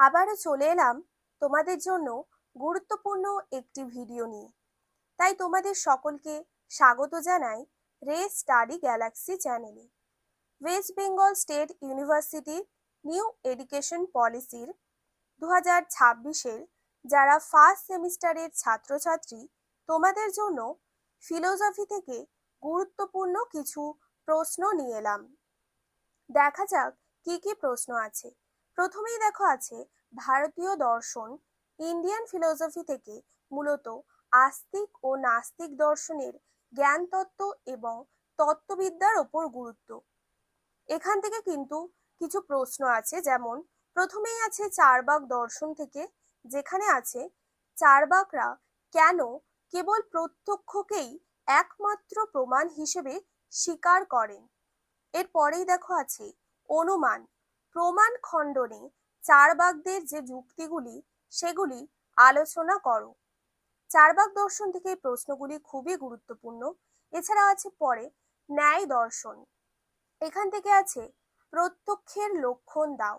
আবারও চলে এলাম তোমাদের জন্য গুরুত্বপূর্ণ একটি ভিডিও নিয়ে। তাই তোমাদের সকলকে স্বাগত জানাই রে স্টাডি গ্যালাক্সি চ্যানেলে। ওয়েস্ট বেঙ্গল স্টেট ইউনিভার্সিটির নিউ এডুকেশন পলিসির 2026-এর যারা ফার্স্ট সেমিস্টারের ছাত্রছাত্রী, তোমাদের জন্য ফিলোসফি থেকে গুরুত্বপূর্ণ কিছু প্রশ্ন নিয়ে এলাম। দেখা যাক কি কি প্রশ্ন আছে। প্রথমেই দেখো আছে ভারতীয় দর্শন, ইন্ডিয়ান ফিলোসফি থেকে মূলত আস্তিক ও নাস্তিক দর্শনের জ্ঞান তত্ত্ব এবং তত্ত্ববিদ্যার ওপর গুরুত্ব। এখান থেকে কিন্তু কিছু প্রশ্ন আছে, যেমন প্রথমেই আছে চার্বাক দর্শন থেকে, যেখানে আছে চার্বাকরা কেন কেবল প্রত্যক্ষকেই একমাত্র প্রমাণ হিসেবে স্বীকার করেন। এরপরেই দেখো আছে অনুমান, প্রমাণ খণ্ডনে চার্বাকদের যে যুক্তিগুলি সেগুলি আলোচনা করো। চার্বাক দর্শন থেকে এই প্রশ্নগুলি খুবই গুরুত্বপূর্ণ। এছাড়া আছে পরে ন্যায় দর্শন, এখান থেকে আছে প্রত্যক্ষের লক্ষণ দাও,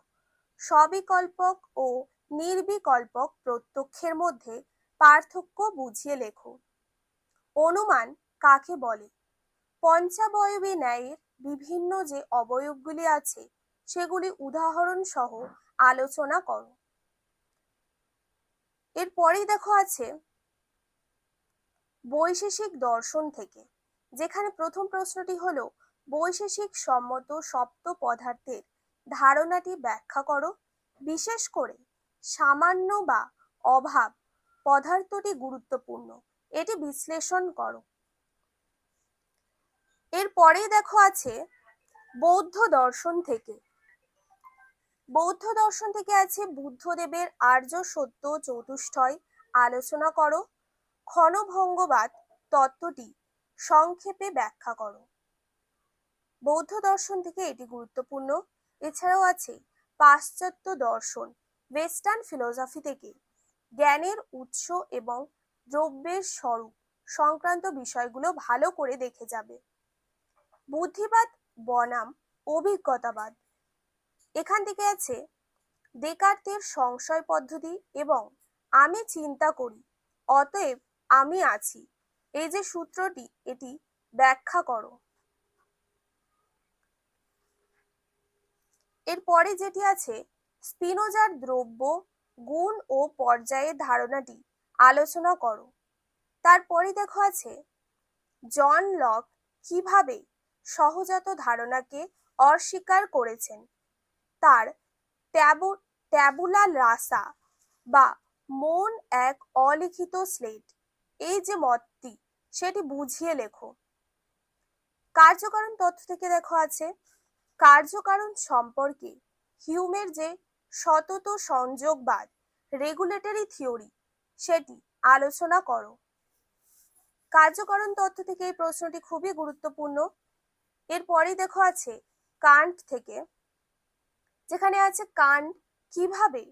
সবিকল্পক ও নির্বিকল্পক প্রত্যক্ষের মধ্যে পার্থক্য বুঝিয়ে লেখো। অনুমান কাকে বলে? পঞ্চাবয়বী ন্যায়ের বিভিন্ন যে অবয়বগুলি আছে সেগুলি উদাহরণ সহ আলোচনা করো। এরপরেই দেখো আছে বৈশেষিক দর্শন থেকে, যেখানে প্রথম প্রশ্নটি হলো বৈশেষিক সম্মত সপ্ত পদার্থের ধারণাটি ব্যাখ্যা করো। বিশেষ করে সামান্য বা অভাব পদার্থটি গুরুত্বপূর্ণ, এটি বিশ্লেষণ করো। এরপরেই দেখো আছে বৌদ্ধ দর্শন থেকে। বৌদ্ধ দর্শন থেকে আছে বুদ্ধদেবের আর্য সত্য চতুষ্টয় আলোচনা করো। ক্ষণভঙ্গবাদ তত্ত্বটি সংক্ষেপে ব্যাখ্যা করো। বৌদ্ধ দর্শন থেকে এটি গুরুত্বপূর্ণ। এছাড়াও আছে পাশ্চাত্য দর্শন, ওয়েস্টার্ন ফিলোসফি থেকে জ্ঞানের উৎস এবং দ্রব্যের স্বরূপ সংক্রান্ত বিষয়গুলো ভালো করে দেখে যাবে। বুদ্ধিবাদ বনাম অভিজ্ঞতাবাদ, এখান থেকে আছে ডেকার্তের সংশয় পদ্ধতি এবং আমি চিন্তা করি অতএব আমি আছি, এই যে সূত্রটি এটি ব্যাখ্যা করো। এরপরে যেটি আছে স্পিনোজার দ্রব্য গুণ ও পর্যায়ের ধারণাটি আলোচনা করো। তারপরে দেখো আছে জন লক কিভাবে সহজাত ধারণাকে অস্বীকার করেছেন, তার ট্যাবুলা রাসা বা মন এক অলিখিত স্লেট, এই যে মতটি সেটি বুঝিয়ে লেখো। কার্যকারণ তত্ত্ব থেকে দেখো আছে কার্যকারণ সম্পর্কে হিউমের যে সতত সংযোগবাদ রেগুলেটরি থিওরি সেটি আলোচনা করো। কার্যকারণ তত্ত্ব থেকে এই প্রশ্নটি খুবই গুরুত্বপূর্ণ। এরপরেই দেখো আছে কান্ট থেকে, যেখানে আছে কান্ট কিভাবে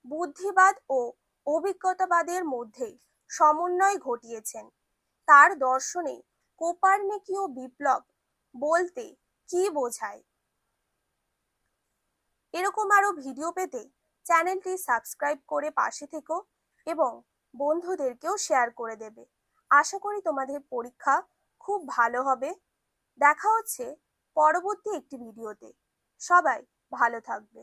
বুদ্ধিবাদ ও অভিজ্ঞতাবাদের মধ্যে সমন্বয় ঘটিয়েছেন, তার দর্শনে কোপার্নিকীয় বিপ্লব বলতে কি বোঝায়। এরকম আরো ভিডিও পেতে চ্যানেলটি সাবস্ক্রাইব করে পাশে থেকো এবং বন্ধুদেরকেও শেয়ার করে দেবে। আশা করি তোমাদের পরীক্ষা খুব ভালো হবে। দেখা হচ্ছে পরবর্তী একটি ভিডিওতে। সবাই ভালো থাকবে।